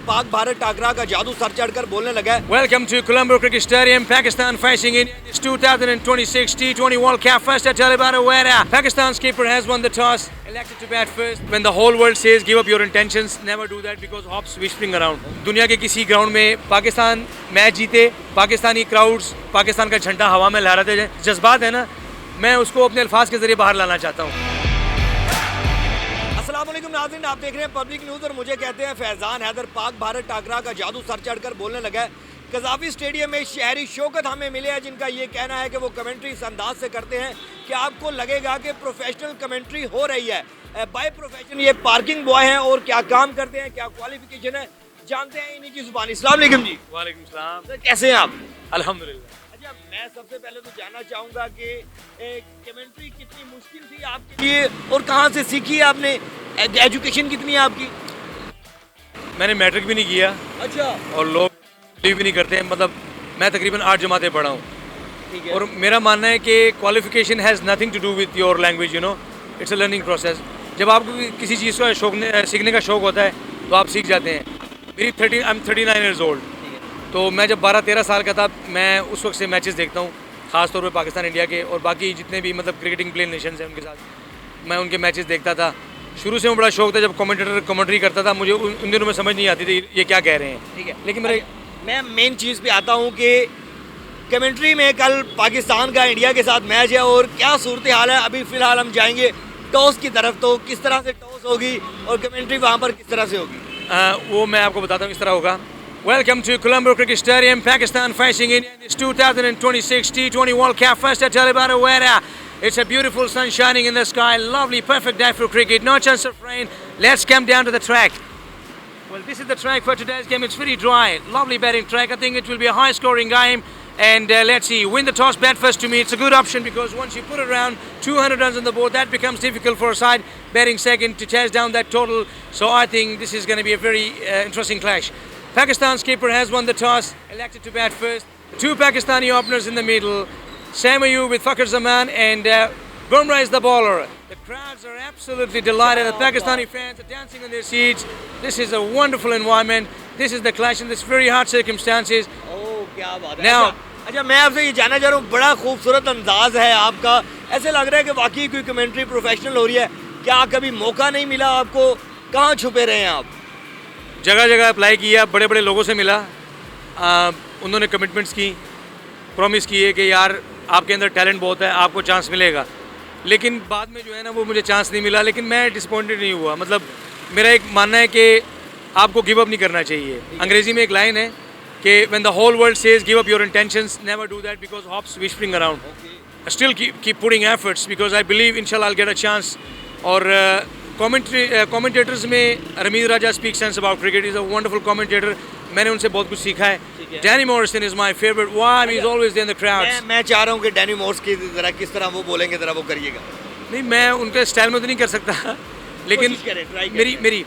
पाक भारत टाकरा का जादू सर चढ़कर बोलने लगा है। Welcome to Colombo Cricket Stadium. Pakistan facing India in this 2026 T20 World Cup. First at Taliban Aware. Pakistan's keeper has won the toss. Elected to bat first. When the whole world says give up your intentions, never do that because hops whispering around. दुनिया के किसी ground में Pakistan match जीते, Pakistani crowds Pakistan का झंडा हवा में लहराते जाए, जज्बात है ना, मैं उसको अपने अल्फाज के जरिए बाहर लाना चाहता हूँ। अस्सलामुअलैकुम नाज़रीन, आप देख रहे हैं पब्लिक न्यूज़ और मुझे कहते हैं फैज़ान हैदर। पाक भारत टाकरा का जादू सर चढ़कर बोलने लगा है। कज़ाफ़ी स्टेडियम में शहरी शौकत हमें मिले हैं जिनका ये कहना है कि वो कमेंट्री इस अंदाज से करते हैं कि आपको लगेगा कि प्रोफेशनल कमेंट्री हो रही है। बाय प्रोफेशन ये पार्किंग बॉय हैं और क्या काम करते हैं, क्या क्वालिफिकेशन है, जानते हैं इन्हीं की ज़ुबानी। अस्सलाम वालेकुम जी। वालेकुम सलाम। सर कैसे हैं आप? अल्हम्दुलिल्लाह। अच्छा, मैं सबसे पहले तो जानना चाहूँगा कि कमेंट्री कितनी मुश्किल थी आपके लिए और कहाँ से सीखी है आपने? एजुकेशन कितनी है आपकी? मैंने मैट्रिक भी नहीं किया। अच्छा। और लोग बिलीव भी नहीं करते हैं, मतलब मैं तकरीबन 8 जमातें पढ़ा हूँ। ठीक है। और मेरा मानना है कि qualification has nothing to do with your language, you know, it's a learning process. जब आपको किसी चीज़ का सीखने का शौक़ होता है तो आप सीख जाते हैं। मेरी आई एम 39 ईयर्स ओल्ड, तो मैं जब 12-13 साल का था, मैं उस वक्त से मैचेस देखता हूँ, ख़ास तौर पे पाकिस्तान इंडिया के और बाकी जितने भी मतलब क्रिकेटिंग प्लेइंग नेशंस हैं उनके साथ मैं उनके मैचेस देखता था। शुरू से वो बड़ा शौक था, जब कमेंट्री करता था मुझे उन दिनों में समझ नहीं आती थी ये क्या कह रहे हैं। ठीक है, लेकिन मैं मेन चीज़ पे आता हूँ कि कमेंट्री में कल पाकिस्तान का इंडिया के साथ मैच है और क्या सूरत हाल है। अभी फ़िलहाल हम जाएंगे टॉस की तरफ, तो किस तरह से टॉस होगी और कमेंट्री वहाँ पर किस तरह से होगी वो मैं आपको बताता हूँ। इस तरह होगा। Welcome to Colombo Cricket Stadium. Pakistan facing India in this 2026 T20 World Cup. First at Taliban Aware. It's a beautiful sun shining in the sky. Lovely, perfect day for cricket. No chance of rain. Let's come down to the track. Well, this is the track for today's game. It's very dry. Lovely batting track. I think it will be a high-scoring game. And let's see, win the toss, bat first to me. It's a good option because once you put around 200 runs on the board, that becomes difficult for a side batting second to chase down that total. So I think this is going to be a very interesting clash. Pakistan's keeper has won the toss, elected to bat first. Two Pakistani openers in the middle. Sam Ayub with Fakhar Zaman and Bumrah is the bowler. The crowds are absolutely delighted. The Pakistani fans are dancing on their seats. This is a wonderful environment. This is the clash in this very hard circumstances. Oh, क्या बात है। Now, अच्छा, मैं आपसे ये जानना चाह रहा हूँ, बड़ा खूबसूरत अंदाज है आपका, ऐसे लग रहा है कि वाकई कोई कमेंट्री प्रोफेशनल हो रही है। क्या कभी मौका नहीं मिला आपको? कहाँ छुपे रहे हैं आप? जगह जगह अप्लाई किया, बड़े बड़े लोगों से मिला, उन्होंने कमिटमेंट्स की, प्रॉमिस किए कि यार आपके अंदर टैलेंट बहुत है, आपको चांस मिलेगा। लेकिन बाद में जो है ना वो मुझे चांस नहीं मिला, लेकिन मैं डिसअपॉइंटेड नहीं हुआ। मतलब मेरा एक मानना है कि आपको गिव अप नहीं करना चाहिए। अंग्रेज़ी में एक लाइन है कि when the whole world says give up your intentions, never do that because hops whispering around. I still keep putting efforts because I believe inshallah I'll get a chance. और commentators में रमीज़ राजा speaks sense about cricket. He's a wonderful commentator. मैंने उनसे बहुत कुछ सीखा है। Danny Morrison is my favorite. Why? He's always there in the crowds. मैं चाह रहा हूँ कि डैनी मॉर्स की ज़रा किस तरह वो बोलेंगे, ज़रा वो करिएगा। नहीं, मैं उनके स्टाइल में तो नहीं कर सकता, लेकिन मेरी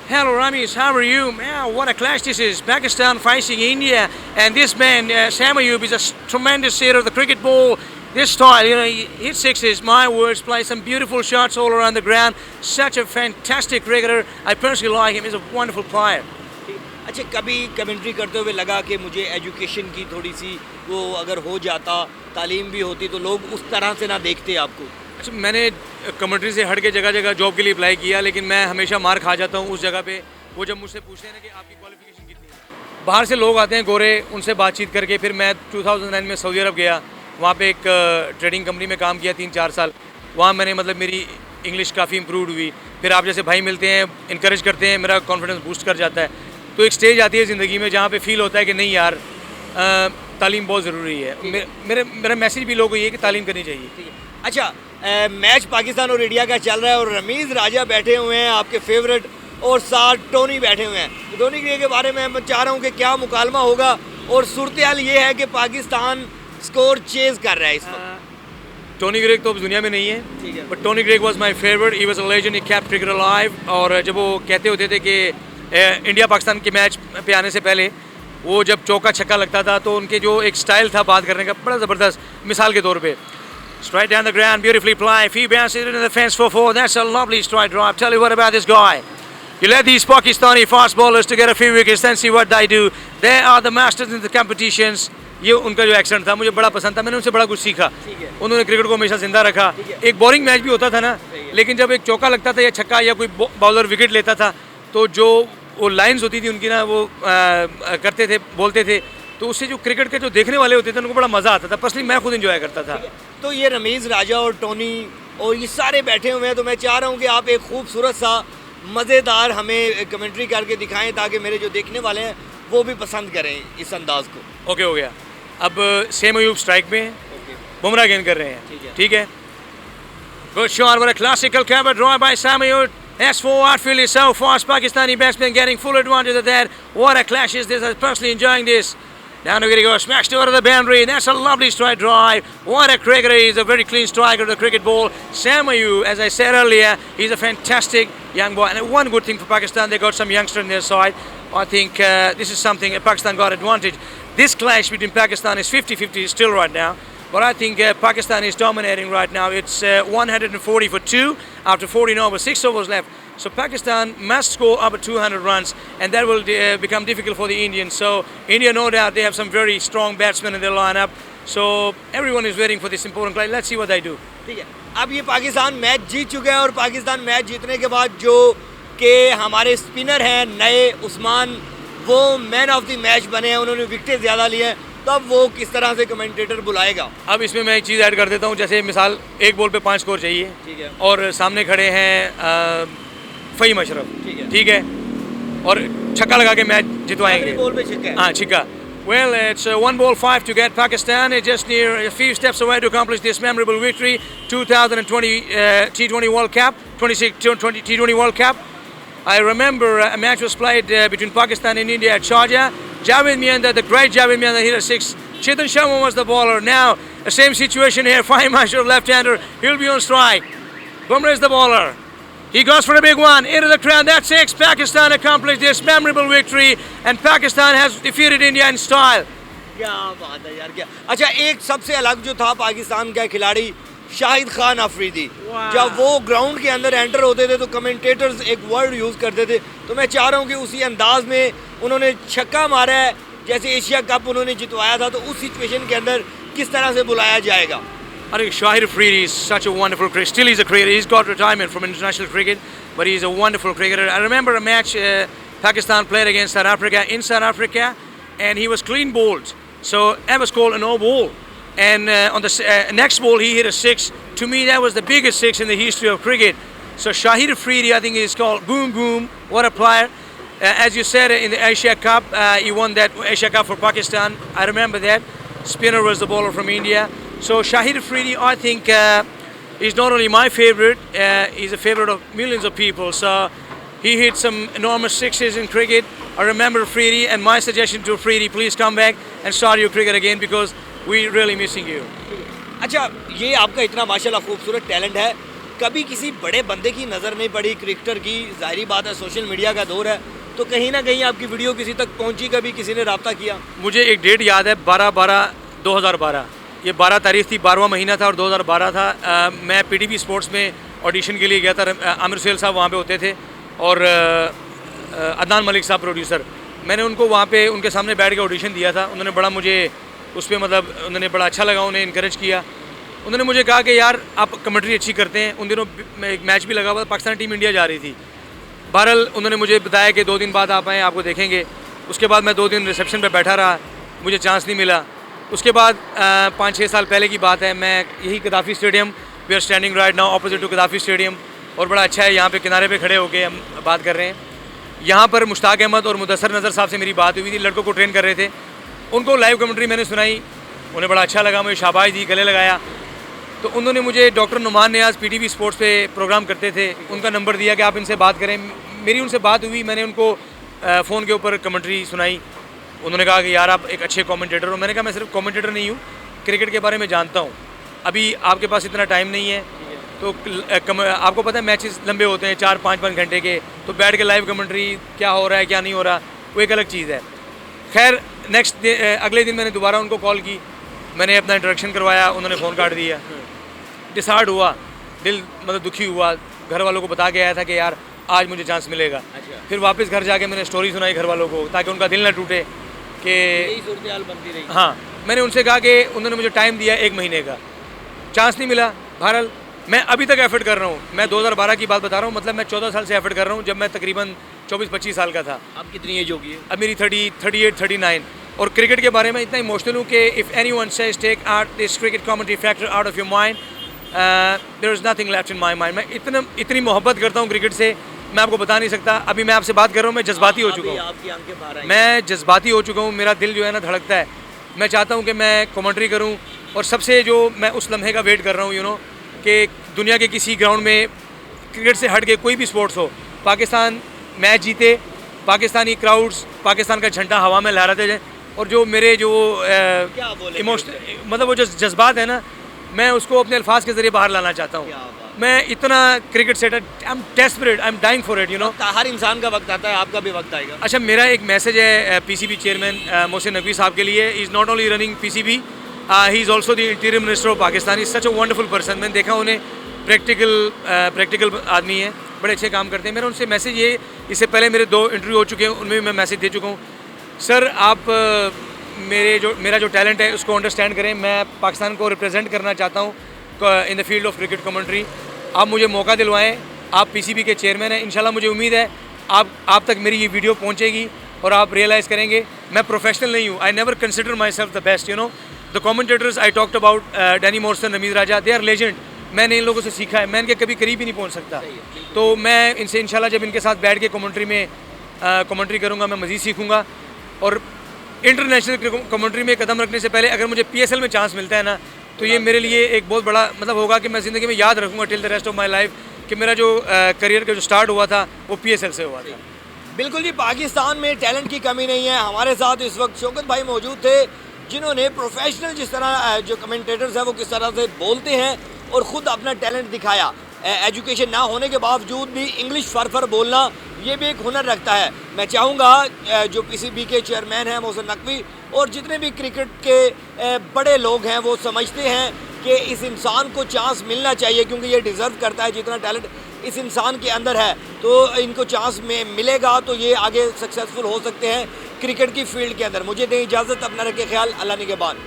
Hello Ramis, how are you? Man, what a clash this is. Pakistan facing India, and this man, Sam Ayub, is a tremendous hitter of the cricket ball. This style, you know, he hits sixes, my words, plays some beautiful shots all around the ground. Such a fantastic cricketer. I personally like him. He's a wonderful player. अच्छा, कभी commentary करते हुए लगा कि मुझे education की थोड़ी सी वो अगर हो जाता, तालीम भी होती तो लोग उस तरह से ना देखते आपको? अच्छा, मैंने कमेंट्री से हट के जगह जगह जॉब के लिए अप्लाई किया, लेकिन मैं हमेशा मार खा जाता हूँ उस जगह पे। वो जब मुझसे पूछते हैं ना कि आपकी क्वालिफिकेशन कितनी है, बाहर से लोग आते हैं गोरे, उनसे बातचीत करके फिर मैं 2009 में सऊदी अरब गया। वहाँ पे एक ट्रेडिंग कंपनी में काम किया 3-4 साल। वहाँ मैंने मतलब मेरी इंग्लिश काफ़ी इम्प्रूव हुई। फिर आप जैसे भाई मिलते हैं, इनकरेज करते हैं, मेरा कॉन्फिडेंस बूस्ट कर जाता है। तो एक स्टेज आती है ज़िंदगी में जहाँ पे फील होता है कि नहीं यार, तालीम बहुत ज़रूरी है। मेरा मैसेज भी लोगों को ये है कि तालीम करनी चाहिए। अच्छा, मैच पाकिस्तान और इंडिया का चल रहा है और रमीज़ राजा बैठे हुए हैं आपके फेवरेट, और साथ टोनी बैठे हुए हैं। तो टोनी ग्रे के बारे में मैं चाह रहा हूँ कि क्या मुकालमा होगा, और सूरत हाल ये है कि पाकिस्तान स्कोर चेज़ कर रहा है इस वक्त। टोनी ग्रेग तो अब दुनिया में नहीं है, but Tony Greig was my favourite. He was a legend, he kept cricket alive. और जब वो कहते होते थे कि इंडिया पाकिस्तान के मैच पे आने से पहले वो जब चौका छक्का लगता था तो उनके जो एक स्टाइल था बात करने का, बड़ा ज़बरदस्त। मिसाल के तौर पे straight down the ground, beautifully played. He bounces it into the fence for 4. That's a lovely straight drive. Tell you what about this guy. You let these Pakistani fast bowlers to get a few wickets, then see what they do. They are the masters in the competitions. ये उनका जो accent था मुझे बड़ा पसंद था, मैंने उनसे बड़ा कुछ सीखा। उन्होंने क्रिकेट को हमेशा जिंदा रखा। एक बोरिंग मैच भी होता था ना, लेकिन जब एक चौका लगता था या छक्का या कोई बॉलर विकेट लेता था, तो जो वो लाइंस होती थी उनकी ना, वो करते थे, बोलते थे, तो उससे जो क्रिकेट के जो देखने वाले होते थे उनको बड़ा मज़ा आता था। पर्सनली मैं खुद एंजॉय करता था। तो ये रमीज़ राजा और टोनी और ये सारे बैठे हुए हैं, तो मैं चाह रहा हूँ कि आप एक खूबसूरत सा मज़ेदार हमें कमेंट्री करके दिखाएं, ताकि मेरे जो देखने वाले हैं वो भी पसंद करें इस अंदाज़ को। ओके, हो गया। अब सेम अयूब स्ट्राइक में, बुमराह गेंद कर रहे हैं, ठीक है। Good shot, what a classical cover draw bye Sam Ayub. S4 outfield is so fast. Pakistani batsmen getting full advantage of that. What a clash is this? I'm personally enjoying this. Down to go, smashed over the boundary. That's a lovely strike drive. What a cricketer. He's a very clean striker of the cricket ball. Sam Ayub, as I said earlier, he's a fantastic young boy. And one good thing for Pakistan, they got some youngster on their side. I think this is something Pakistan got advantage. This clash between Pakistan is 50-50 still right now. But I think Pakistan is dominating right now. It's 140 for 2 after 14 overs, 6 overs left. So Pakistan must score over 200 runs, and that will become difficult for the Indians. So India, no doubt, they have some very strong batsmen in their lineup. So everyone is waiting for this important play. Let's see what they do. ठीक है, अब ये Pakistan match जीत चुका है, और Pakistan match जीतने के बाद जो कि हमारे स्पिनर हैं नए उस्मान, वो मैन ऑफ द मैच बने हैं, उन्होंने विकेट ज़्यादा लिए हैं, तब वो किस तरह से कमेंटेटर बुलाएगा। अब इसमें मैं एक चीज़ ऐड कर देता हूँ, जैसे मिसाल एक बॉल पे 5 स्कोर चाहिए, ठीक है, और सामने खड़े हैं फ़हीम अशरफ, ठीक है, और छक्का लगा के मैच जितवाएंगे। बॉल पे छक्का है। हाँ, छक्का। Well, it's 1 ball 5 to get Pakistan. It's just near a few steps away to accomplish this memorable victory. 2020 T20 World Cup, 2020 T20 World Cup. I remember a match was played between Pakistan and India at Sharjah. Javed Mianda, the great Javed Mianda, hit a 6. Chetan Sharma was the bowler. Now, the same situation here. Fahim Ashraf, left-hander. He'll be on strike. Bumrah is the bowler. He goes for a big one into the crowd. That's 6. Pakistan accomplished this memorable victory, and Pakistan has defeated India in style. क्या बात है यार, क्या अच्छा। एक सबसे अलग जो था पाकिस्तान का खिलाड़ी शाहिद खान अफरीदी, जब वो ग्राउंड के अंदर एंटर होते थे तो कमेंटेटर्स एक वर्ड यूज़ करते थे, तो मैं चाह रहा हूँ कि उसी अंदाज में उन्होंने छक्का मारा है, जैसे एशिया कप उन्होंने जितवाया था, तो उस सिचुएशन के अंदर किस तरह से बुलाया जाएगा। I think Shahid Afridi is such a wonderful cricketer. Still he's a cricketer. He's got retirement from international cricket, but he's a wonderful cricketer. I remember a match Pakistan played against South Africa in South Africa, and he was clean bowled. So that was called a no ball. And on the next ball, he hit a 6. To me, that was the biggest 6 in the history of cricket. So Shahid Afridi, I think, is called boom boom. What a player! As you said, in the Asia Cup, he won that Asia Cup for Pakistan. I remember that. Spinner was the bowler from India. So Shahid Afridi, I think, is not only my favorite, he's a favorite of millions of people. So he hit some enormous 6s in cricket. I remember Afridi, and my suggestion to Afridi, please come back and start your cricket again, because we're really missing you. अच्छा, ये आपका इतना माशाल्लाह खूबसूरत talent है, कभी किसी बड़े बंदे की नज़र नहीं पड़ी क्रिकेटर की? जाहिर बात है, सोशल मीडिया का दौर है, तो कहीं ना कहीं आपकी वीडियो किसी तक पहुंची, कभी किसी ने रब्ता किया? मुझे एक डेट याद है, 12/12/2012। ये 12 तारीख थी, 12वां महीना था और 2012 था। मैं PTV स्पोर्ट्स में ऑडिशन के लिए गया था। आमिर सुहेल साहब वहाँ पे होते थे, और अदनान मलिक साहब प्रोड्यूसर। मैंने उनको वहाँ पे उनके सामने बैठ के ऑडिशन दिया था। उन्होंने बड़ा मुझे उस पर मतलब उन्होंने बड़ा अच्छा लगा, उन्हें इनकरेज किया। उन्होंने मुझे कहा कि यार आप कमेंट्री अच्छी करते हैं। उन दिनों एक मैच भी लगा हुआ था, पाकिस्तान टीम इंडिया जा रही थी। बहरहाल उन्होंने मुझे बताया कि 2 दिन बाद आप आएँ, आपको देखेंगे। उसके बाद मैं 2 दिन रिसेप्शन पर बैठा रहा, मुझे चांस नहीं मिला। उसके बाद 5-6 साल पहले की बात है, मैं यही Gaddafi Stadium, we are standing right now opposite to Gaddafi Stadium, और बड़ा अच्छा है, यहाँ पे किनारे पे खड़े होके हम बात कर रहे हैं। यहाँ पर मुश्ताक अहमद और मुदस्सर नज़र साहब से मेरी बात हुई थी, लड़कों को ट्रेन कर रहे थे। उनको लाइव कमेंट्री मैंने सुनाई, उन्हें बड़ा अच्छा लगा, मुझे शाबाश दी, गले लगाया। तो उन्होंने मुझे डॉक्टर नुमान नियाज़ PTV स्पोर्ट्स पे प्रोग्राम करते थे, उनका नंबर दिया कि आप इनसे बात करें। मेरी उनसे बात हुई, मैंने उनको फ़ोन के ऊपर कमेंट्री सुनाई। उन्होंने कहा कि यार आप एक अच्छे कमेंटेटर हो। मैंने कहा मैं सिर्फ कमेंटेटर नहीं हूँ, क्रिकेट के बारे में जानता हूँ। अभी आपके पास इतना टाइम नहीं है, तो आपको पता है मैचेस लंबे होते हैं 4-5 घंटे के, तो बैठ के लाइव कमेंट्री क्या हो रहा है क्या नहीं हो रहा, वो एक अलग चीज़ है। खैर नेक्स्ट अगले दिन मैंने दोबारा उनको कॉल की, मैंने अपना इंट्रोडक्शन करवाया, उन्होंने फ़ोन काट दिया। डिसहार्ड हुआ, दिल मतलब दुखी हुआ, घर वालों को बता के आया था कि यार आज मुझे चांस मिलेगा। अच्छा। फिर वापस घर जाके मैंने स्टोरी सुनाई घर वालों को ताकि उनका दिल ना टूटे कि यही सूरत हाल बनती रही। हाँ, मैंने उनसे कहा कि उन्होंने मुझे टाइम दिया 1 महीने का, चांस नहीं मिला। बहरहाल मैं अभी तक एफर्ट कर रहा हूँ, मैं 2012 की बात बता रहा हूँ, मतलब मैं 14 साल से एफर्ट कर रहा हूँ जब मैं तकरीबन 24-25 साल का था। अब कितनी एज होगी? अब मेरी 30, 38, 39। और क्रिकेट के बारे में इतना इमोशनल हूँ कि if anyone says take out this cricket commentary factor out of your mind, there is nothing left in my mind. मैं इतनी मोहब्बत करता हूँ क्रिकेट से, मैं आपको बता नहीं सकता। अभी मैं आपसे बात कर रहा हूँ, मैं जज्बाती हो चुका हूँ, आपकी आंखें बाहर आई। मैं जज्बाती हो चुका हूँ, मेरा दिल जो है ना धड़कता है। मैं चाहता हूँ कि मैं कमेंट्री करूँ और सबसे जो मैं उस लम्हे का वेट कर रहा हूँ कि दुनिया के किसी ग्राउंड में क्रिकेट से हट के कोई भी स्पोर्ट्स हो, पाकिस्तान मैच जीते, पाकिस्तानी क्राउड्स पाकिस्तान का झंडा हवा में लहराते जाए, और जो मेरे जो इमोशनल मतलब वो जो जज्बात है ना, मैं उसको अपने अल्फाज के ज़रिए बाहर लाना चाहता हूँ। मैं इतना क्रिकेट से I am desperate, I am dying for it हर इंसान का वक्त आता है, आपका भी वक्त आएगा। अच्छा, मेरा एक मैसेज है पीसीबी चेयरमैन मोहसिन नकवी साहब के लिए। Is not only running PCB, he is also the interior minister of Pakistan. Is such a wonderful person. मैंने देखा उन्हें, प्रैक्टिकल आदमी है, बड़े अच्छे काम करते हैं। मेरा उनसे मैसेज ये, इससे पहले मेरे 2 इंटरव्यू हो चुके हैं, उनमें भी मैं मैसेज दे चुका हूँ। सर, आप मेरा जो टैलेंट है उसको अंडरस्टैंड करें। मैं पाकिस्तान को रिप्रेजेंट करना चाहता हूँ in the field of cricket commentary. आप मुझे मौका दिलवाएं, आप पीसीबी के चेयरमैन हैं। इंशाल्लाह मुझे उम्मीद है आप तक मेरी ये वीडियो पहुँचेगी और आप रियलाइज़ करेंगे मैं प्रोफेशनल नहीं हूँ। I never consider myself the best, the commentators I talked about Danny Morrison, Rameez Raja, they are legend. मैंने इन लोगों से सीखा है, मैं इनके कभी करीब ही नहीं पहुँच सकता। तो मैं इनसे इंशाल्लाह जब इनके साथ बैठ के कमेंट्री करूँगा, मैं मज़ीद सीखूँगा। और इंटरनेशनल कमेंट्री में कदम रखने से पहले अगर मुझे PSL में चांस मिलता है ना, तो ये मेरे लिए एक बहुत बड़ा मतलब होगा कि मैं ज़िंदगी में याद रखूँगा till the rest of my life कि मेरा जो करियर का जो स्टार्ट हुआ था वो PSL से हुआ था। बिल्कुल जी, पाकिस्तान में टैलेंट की कमी नहीं है। हमारे साथ इस वक्त शौकत भाई मौजूद थे, जिन्होंने प्रोफेशनल जिस तरह जो कमेंटेटर्स हैं वो किस तरह से बोलते हैं और ख़ुद अपना टैलेंट दिखाया। एजुकेशन ना होने के बावजूद भी इंग्लिश फर बोलना, ये भी एक हुनर रखता है। मैं चाहूँगा जो पीसीबी के चेयरमैन हैं मोहसिन नकवी और जितने भी क्रिकेट के बड़े लोग हैं वो समझते हैं कि इस इंसान को चांस मिलना चाहिए, क्योंकि ये डिज़र्व करता है। जितना टैलेंट इस इंसान के अंदर है तो इनको चांस में मिलेगा तो ये आगे सक्सेसफुल हो सकते हैं क्रिकेट की फील्ड के अंदर। मुझे दें इजाज़त, अपना रखें ख्याल, अल्लाह निगहबान।